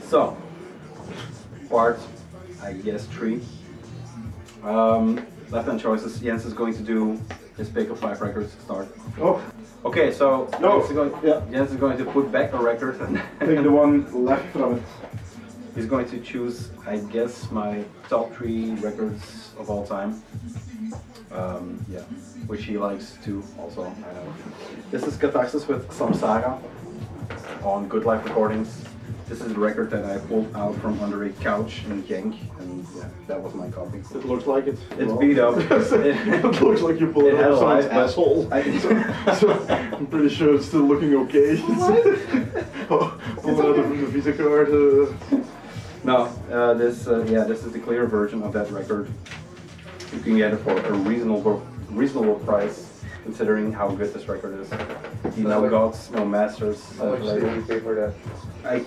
So, part, I guess 3. Left-hand choices. Jens is going to do his pick of 5 records to start. Oh. Okay, so No. Jens is going to put back a record and Take the one left from it. he's going to choose, I guess, my top 3 records of all time. Yeah, which he likes too, also. I know. This is Catharsis with Samsara on Good Life Recordings. This is a record that I pulled out from under a couch in Genk, and yeah, that was my copy. It looks like it. It's beat up. It looks like you pulled it out of someone's asshole. So I'm pretty sure it's still looking okay. Pull it out from the Visa card. No, this is the clear version of that record. You can get it for a reasonable price, considering how good this record is. No gods, no masters. How much did you pay for that? I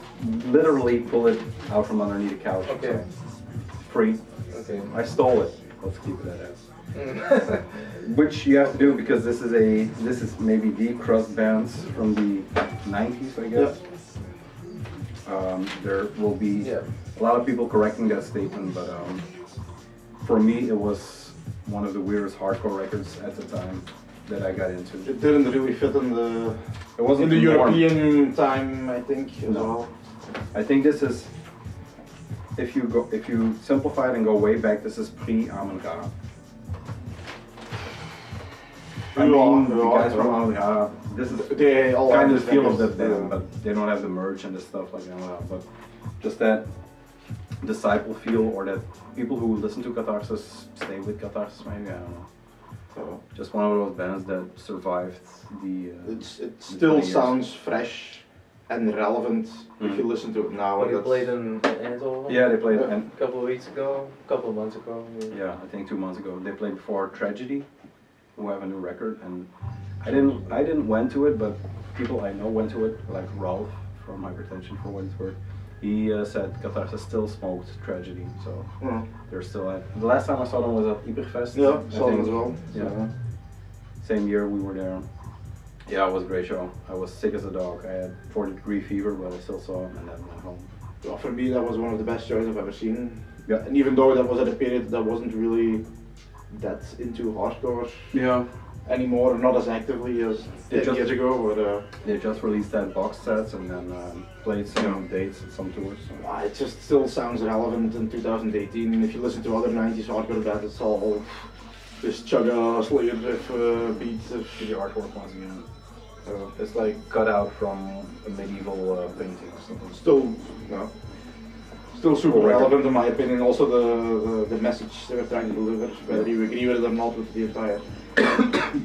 literally pulled it out from underneath the couch. Okay. So free. Okay. I stole it. Let's keep it at that. Which you have to do because this is maybe the crust bands from the 90s, I guess. Yeah. There will be a lot of people correcting that statement, but for me it was one of the weirdest hardcore records at the time that I got into. It didn't really fit in the. It wasn't in the norm. European time, I think, as well. I think this is, if you simplify it and go way back, this is pre-Amen-Ra. I mean, the guys from Amen-Ra, this is they all kind of the feel of that band, but they don't have the merch and the stuff like that. But just that disciple feel, or that people who listen to Catharsis stay with Catharsis, maybe, I don't know. So just one of those bands that survived the. It still sounds fresh and relevant if you listen to it now. Well, you played in Eindhoven? Yeah, they played a couple of weeks ago, a couple of months ago. Maybe. Yeah, I think 2 months ago. They played before Tragedy, who have a new record, and I didn't went to it, but people I know went to it, like Ralph from Hypertension, for what it's worth. He said Catharsis still smoked Tragedy, so they're still at. The last time I saw them was at Iberfest. Yeah, saw them as well. Yeah. So. Same year we were there. Yeah, it was a great show. I was sick as a dog. I had 40-degree fever, but I still saw him and then went home. Well, for me, that was one of the best shows I've ever seen. Yeah. And even though that was at a period that wasn't really that into hardcore. Yeah. Anymore, not as actively as 10 years ago, but they just released that box sets and then played some dates at some tours. So. It just still sounds relevant in 2018. If you listen to other 90s hardcore bands, it's all this chugga, slayer riff, beats. The artwork once again. It's like cut out from a medieval painting or something. Still super relevant in my opinion. Also the message they were trying to deliver, whether you agree with it or not, with the entire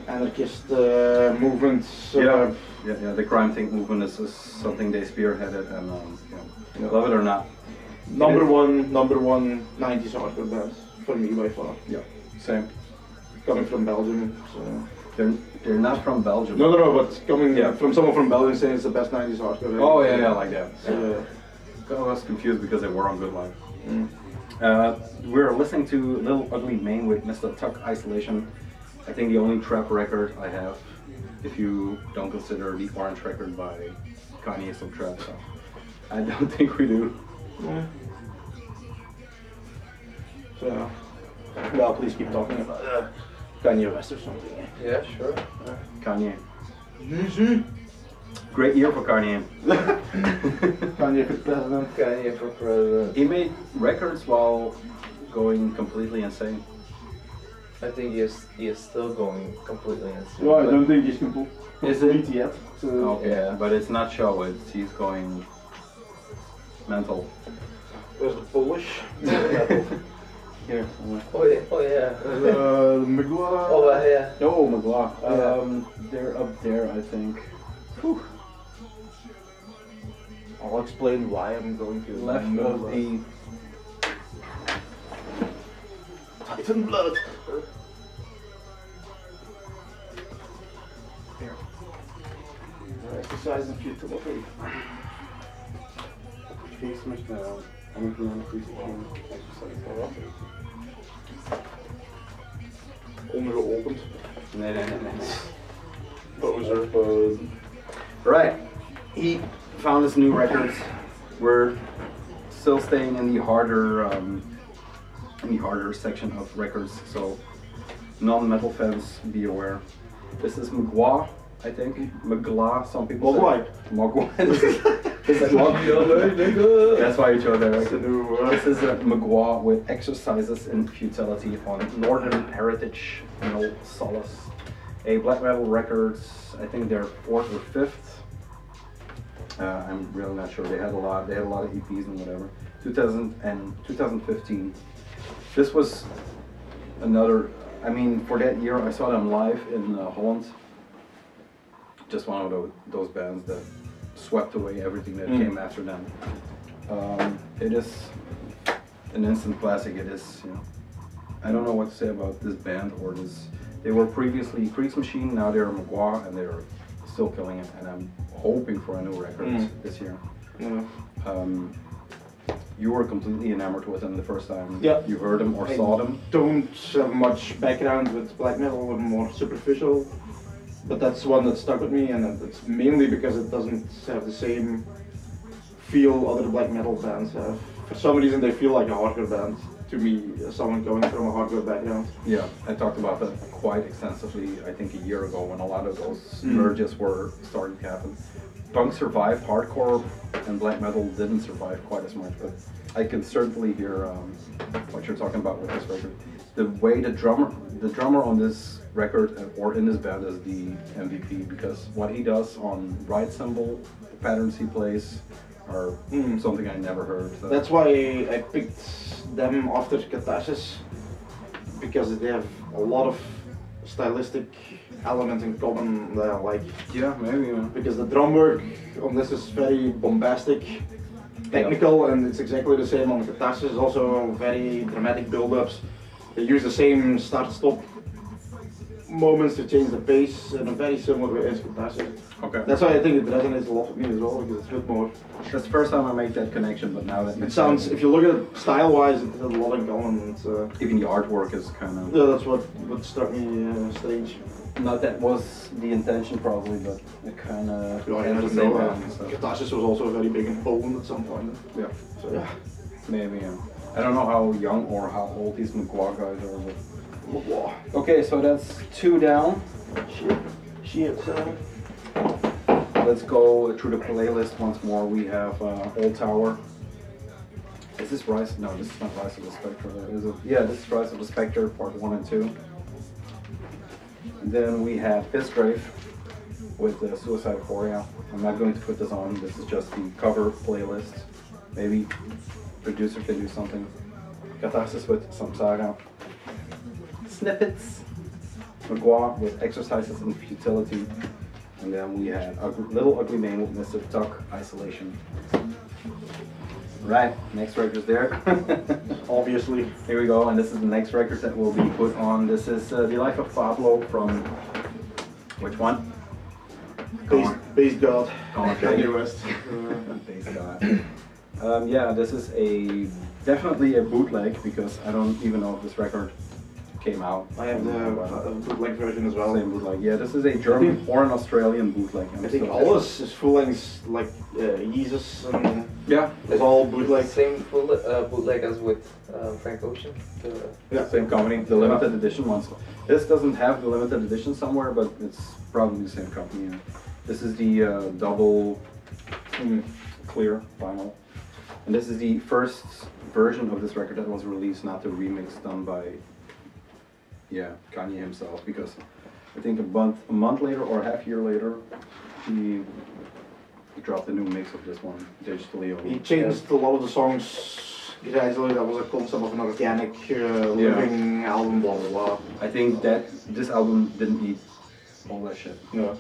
anarchist movement. Yeah, the crime think movement is something they spearheaded, and love it or not. Number one 90s hardcore band for me by far. Yeah, same. Coming from Belgium, so. They're not from Belgium. No, but coming from someone from Belgium saying it's the best 90s hardcore. Oh yeah, like that. So, I was confused because they were on Good Life. We're listening to Little Ugly Mane with Mr. Tuck Isolation. I think the only trap record I have, if you don't consider the Orange record by Kanye some trap stuff. I don't think we do. Yeah. So, well, please keep talking about Kanye West or something. Yeah, sure. Kanye. Great year for Kanye. Kanye for president. Kanye for president. He made records while going completely insane. I think he is still going completely insane. Well, I don't think he's complete yet. So. Okay, yeah, but it's not show, he's going mental. Where's the Polish? Here, somewhere. Oh yeah. Magua. Oh yeah. No, Magua. They're up there, I think. Whew. I'll explain why I'm going to left of the Titan blood. Here. Exercise and futility. Face much down. I'm going to increase exercise. Ongeopend. Nee. Poser. Right. He found his new records. We're still staying in the harder section of records. So non-metal fans, be aware. This is Magua, I think. Magla, some people say. Magua. This is Magua. That's why you chose that. Right? This is a Magua with exercises in futility on Northern Heritage, No Solace. A black metal records, I think they're 4th or 5th. I'm really not sure. They had a lot of EPs and whatever. 2015. This was another. I mean, for that year, I saw them live in Holland. Just one of those bands that swept away everything that came after them. It is an instant classic. It is. You know, I don't know what to say about this band or this. They were previously Kriegsmachine. Now they're Magua, and they're still killing it. And I'm hoping for a new record this year. Yeah. You were completely enamored with them the first time you heard them or saw them. Don't have much background with black metal, I'm more superficial, but that's one that stuck with me, and it's mainly because it doesn't have the same feel other black metal bands have. For some reason they feel like a hardcore band to me, as someone coming from a hardcore background. Yeah, I talked about that quite extensively, I think a year ago, when a lot of those merges were starting to happen. Punk survived, hardcore and black metal didn't survive quite as much, but I can certainly hear what you're talking about with this record. The way the drummer on this record or in this band is the MVP, because what he does on ride cymbal, the patterns he plays are something I never heard. So. That's why I picked them after Catharsis, because they have a lot of stylistic elements in common that I like. Yeah, maybe. Because the drum work on this is very bombastic, technical, and it's exactly the same on Catharsis. Also very dramatic build-ups. They use the same start-stop moments to change the pace in a very similar way as Catharsis. Okay. That's why I think it resonates a lot with me as well, because it's a bit more. That's the first time I make that connection, but now that it sounds, if you look at it style-wise, it has a lot in common. It's, even the artwork is kind of. Yeah, that's what struck me strange. Not that was the intention probably, but it kind of. Yeah, I never know. Catharsis was also very big in Poland at some point. Yeah. So yeah. Maybe. Yeah. I don't know how young or how old these Magua guys are. But... Magua. Okay, so that's 2 down. Shit. Let's go through the playlist once more. We have Old Tower. Is this Rise? No, this is not Rise of the Spectre. Is it? Yeah, this is Rise of the Spectre, part 1 and 2. And then we have Pissgrave with Suicide Euphoria. I'm not going to put this on. This is just the cover playlist. Maybe producer can do something. Catharsis with Samsara. Snippets. Magua with Exercises in Futility. And then we had a Little Ugly Man with Mr. Tuck, Isolation. Right, next record's there. Obviously. Here we go, and this is the next record that will be put on. This is The Life of Pablo from... which one? Base God. Kanye West. Base God. Yeah, this is definitely a bootleg, because I don't even know if this record came out. I have the bootleg version as well. Same bootleg. Yeah, this is a German or an Australian bootleg. I think all this is full length, like Jesus and yeah, it's all bootleg. Same bootleg as with Frank Ocean. Yeah, same company. The limited edition ones. This doesn't have the limited edition somewhere, but it's probably the same company. Yeah. This is the double clear vinyl, and this is the first version of this record that was released, not the remix done by. Yeah, Kanye himself, because I think a month later or a half year later, he dropped a new mix of this one digitally. He changed a lot of the songs gradually. That was a concept of an organic living album, blah blah blah. I think that this album didn't need all that shit. No.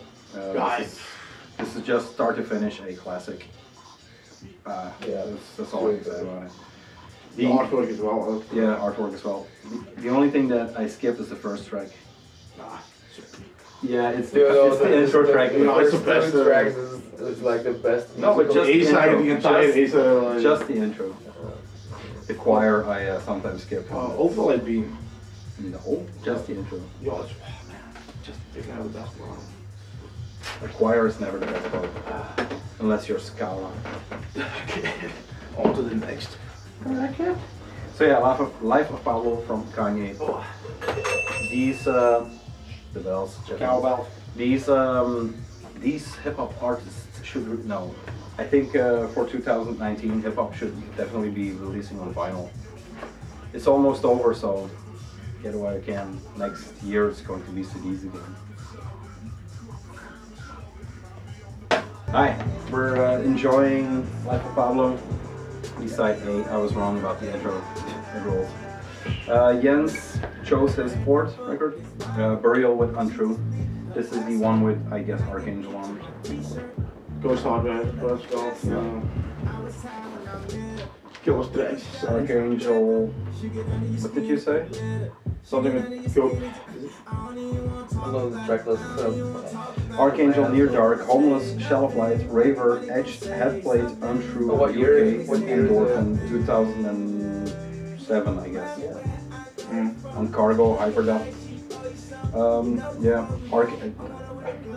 This is just start to finish a classic. Yeah, that's all I can say about it. The artwork as well. Yeah, artwork as well. The only thing that I skipped is the first track. Yeah, it's the intro track. It's the best tracks is like the best. No, but just the intro. The entire just the intro. The choir I sometimes skip. Overlight Beam. No, just the intro. Yeah, man, just taking out the best one. The choir is never the best part, unless you're Scala. On to the next. So yeah, Life of Pablo from Kanye. Oh. These the bells, Cowbell. These hip hop artists should know. I think for 2019, hip hop should definitely be releasing on vinyl. It's almost over, so get what I can. Next year it's going to be CDs again. Hi, we're enjoying Life of Pablo. Beside A, I was wrong about the intro. Jens chose his fourth record, Burial with Untrue. This is the one with, I guess, Archangel on. Ghost Hardware, Ghost Golf, Killers Tracks. Archangel, what did you say? Something with Go. I know the track list. Archangel, Near Dark, Homeless, Shell of Light, Raver, Edged, Headplate, Untrue, What year? UK, What year is Endorphin, 2007, I guess. On Cargo, Hyperdub. Yeah,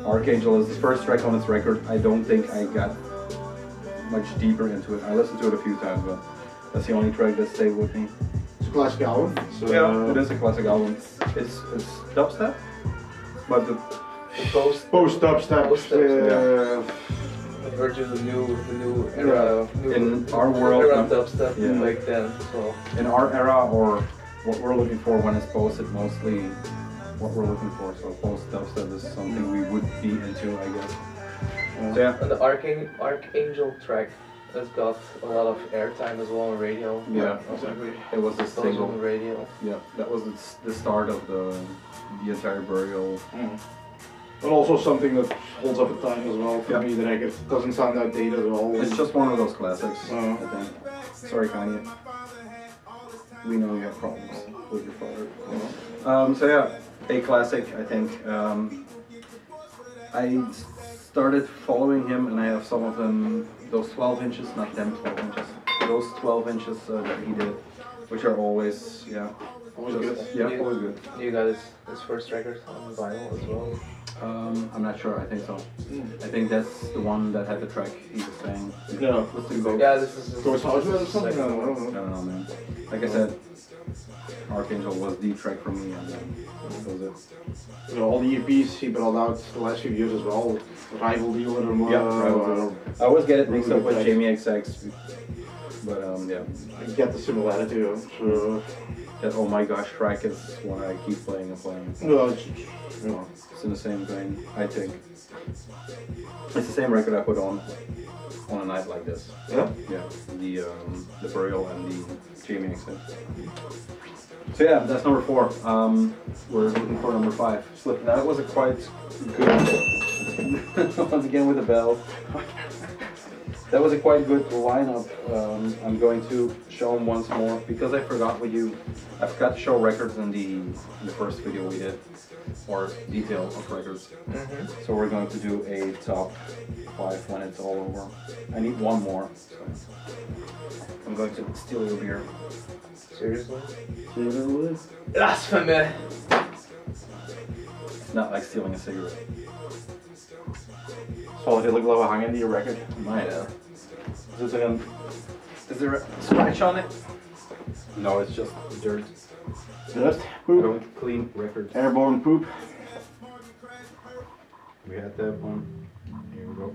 Archangel is the first track on this record. I don't think I got much deeper into it. I listened to it a few times, but that's the only track that stayed with me. It's a classic album. Yeah, it is a classic album. It's dubstep, but the Post dubstep. refer to the new era. New in our world, era dubstep yeah. back then. So in our era, or what we're looking for when it's posted, mostly what we're looking for. So post dubstep is something we would be into, I guess. So yeah. and the Archangel track has got a lot of airtime as well on radio. Yeah, exactly. It was the On the single. radio. Yeah, that was the start of the entire Burial. And also something that holds up in time as well for Yeah. me, that I guess doesn't sound outdated at all. It's just one of those classics, Oh. I think. Sorry, Kanye. We know you have problems with your father. So yeah, a classic, I think. I started following him, and I have some of them, those 12 inches, not them 12 inches, those 12 inches that he did, which are always, yeah. Always just- good. Yeah, always good. You got his first record on vinyl as well. I'm not sure, I think so. I think that's the one that had the track he was saying. Yeah. Let's do both. Yeah, this is his Ghost Hardware or something? I second don't one. know. I don't know, man. Like I said, Archangel was the track for me, and then that was it. So all the EPs he brought out the last few years as well. Rival Dealer and I always get it mixed up with Jamie XX, but yeah. I get the similarity. So, That Oh My Gosh track is one I keep playing and playing. no, It's in the same vein, I think. It's the same record I put on a night like this. yeah. Yeah, the Burial and the Jamie XX. So yeah, that's number 4. We're looking for number 5. Slip. That was a quite good. Once again with the bell. That was a quite good lineup. I'm going to show them once more because I forgot to show records in the first video we did, or detail of records. So we're going to do a top 5 when it's all over. I need one more. So I'm going to steal your beer. Seriously? Seriously? Blasphemy! It's not like stealing a cigarette. Zal er redelijk blijven hangen in die record? Might have. Is there a scratch on it? No, it's just dirt. Dirt, I poop, don't clean records. airborne poop. We had that one. Here we go.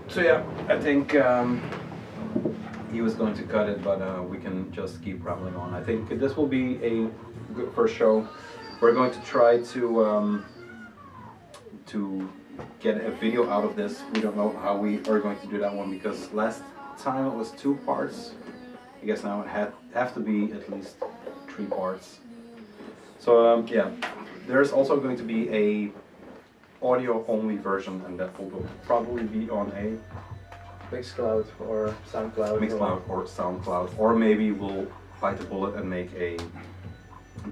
So yeah, I think he was going to cut it, but we can just keep rambling on. I think this will be a good first show. We're going to try to get a video out of this. We don't know how we are going to do that one because last time it was 2 parts. I guess now it have to be at least 3 parts. So yeah, there's also going to be a audio only version, and that will probably be on a Mixcloud or Soundcloud. Mixcloud or Soundcloud, or maybe we'll bite the bullet and make a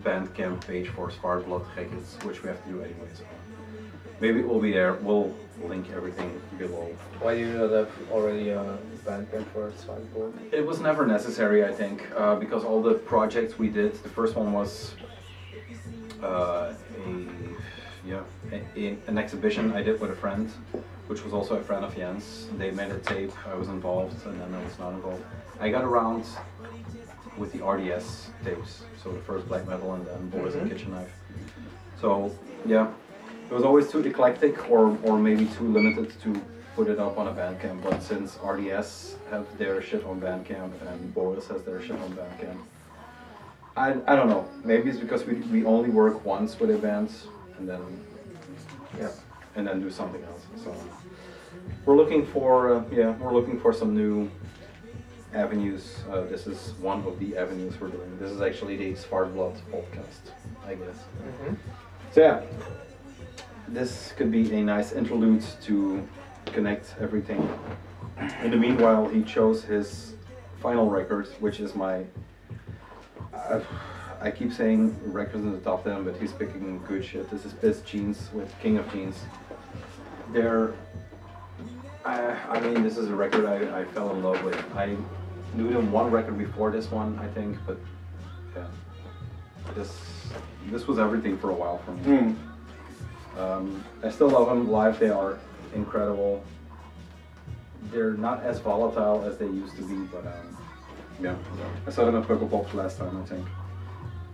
Bandcamp page for Spark Blood Gekkers, which we have to do anyway. So maybe it will be there. We'll link everything below. Why do you not have already a Bandcamp for Soundcloud? It was never necessary, I think, because all the projects we did, the first one was an exhibition I did with a friend which was also a friend of Jens. They made a tape, I was involved, and then I was not involved. I got around with the RDS tapes, so the first black metal and then Boys and Kitchen Knife. So yeah, it was always too eclectic or maybe too limited to put it up on a Bandcamp, but since RDS have their shit on Bandcamp and Boris has their shit on Bandcamp, I don't know, maybe it's because we only work once with a band and then do something else. So we're looking for we're looking for some new avenues. This is one of the avenues we're doing. This is actually the Svartblad podcast, I guess. So yeah, this could be a nice interlude to connect everything. In the meanwhile, he chose his final record, which is my I keep saying records in the top 10, but he's picking good shit. This is Piss Jeans with King of Jeans. They're I mean, this is a record I fell in love with. I knew them one record before this one, I think, but yeah, this was everything for a while for me. I still love them live. They are incredible. They're not as volatile as they used to be, but yeah, I saw them at Pukkelpop last time, I think.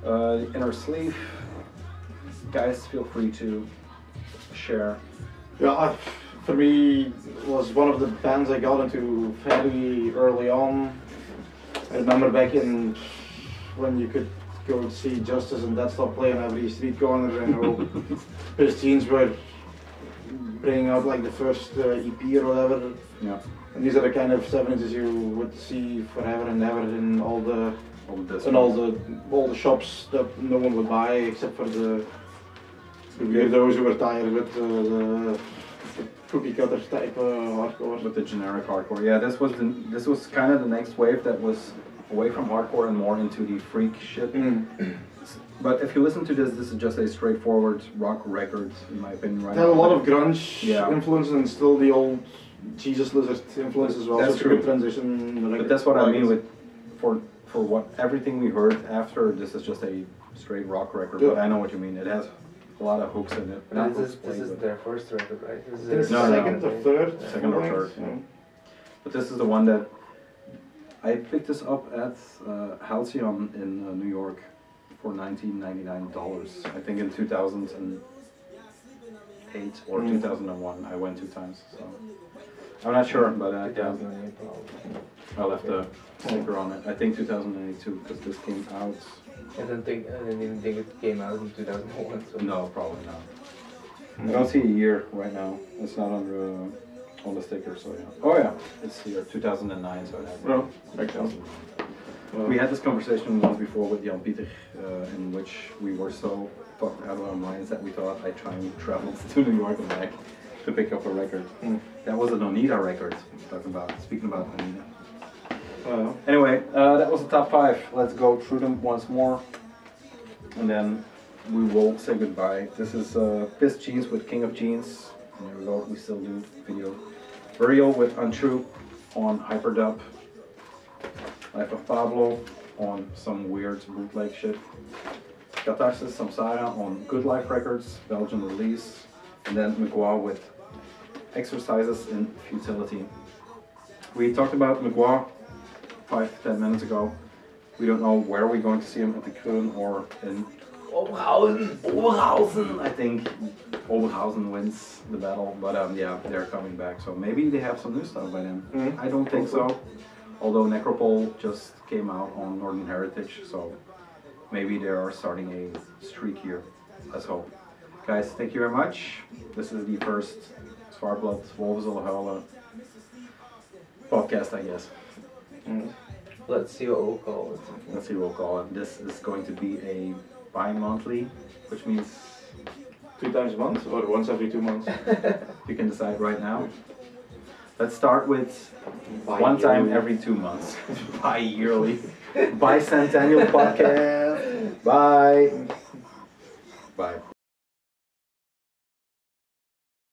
The Inner Sleeve, guys, feel free to share. Yeah, for me, it was one of the bands I got into fairly early on. I remember back in when you could go see Justice and that stuff play on every street corner, and Piss Jeans were bringing out like the first EP or whatever. Yeah. And these are the kind of 7-inches you would see forever and ever in all the shops that no one would buy except for the weirdos who were tired with the cookie cutter type hardcore. With the generic hardcore, yeah. This was kind of the next wave that was away from hardcore and more into the freak shit. But if you listen to this is just a straightforward rock record, in my opinion. Right? It had a lot of grunge influence and still the old Jesus Lizard influence as well. That's so true. Good transition. But that's what I mean with for what everything we heard after. This is just a straight rock record. Yeah. But I know what you mean. It has a lot of hooks in it. But this is their first record, right? This is No, second or third. Second or third. Yeah. But this is the one that I picked this up at Halcyon in New York for $19.99. I think in 2008 or 2001. I went 2 times. So I'm not sure, but I left a sticker on it. I think 2008 too, because this came out. I didn't think it came out in 2001. So. No, probably not. I don't see a year right now. It's not on the sticker, so yeah. Oh yeah, it's here, 2009, so it has. Well, 2009. We had this conversation once before with Jan Pieter, in which we were so fucked out of our minds that we thought I time traveled to New York and back to pick up a record. That was an Oneida record, speaking about Oneida. Anyway, that was the top 5. Let's go through them once more, and then we will say goodbye. This is Piss Jeans with King of Jeans. And there we go, we still do video. Burial with Untrue on Hyperdub. Life of Pablo on some weird bootleg shit. Catharsis Samsara on Good Life Records, Belgian release. And then McGuire with Exercises in Futility. We talked about McGuire 5-10 minutes ago. We don't know where we're going to see him, at the Kroon or in Oberhausen. I think Oberhausen wins the battle, but yeah, they're coming back. So maybe they have some new stuff by them. I don't think so. Although Necropole just came out on Northern Heritage, so maybe they are starting a streak here. Let's hope. Guys, thank you very much. This is the first Svartblad, Wolven Zullen Huilen podcast, I guess. Let's see what we'll call it. Let's see what we'll call it. This is going to be a bi-monthly, which means 2 times a month or once every 2 months. you can decide right now. Let's start with one time every 2 months. Bi-yearly. Bicentennial podcast. Bye. Bye.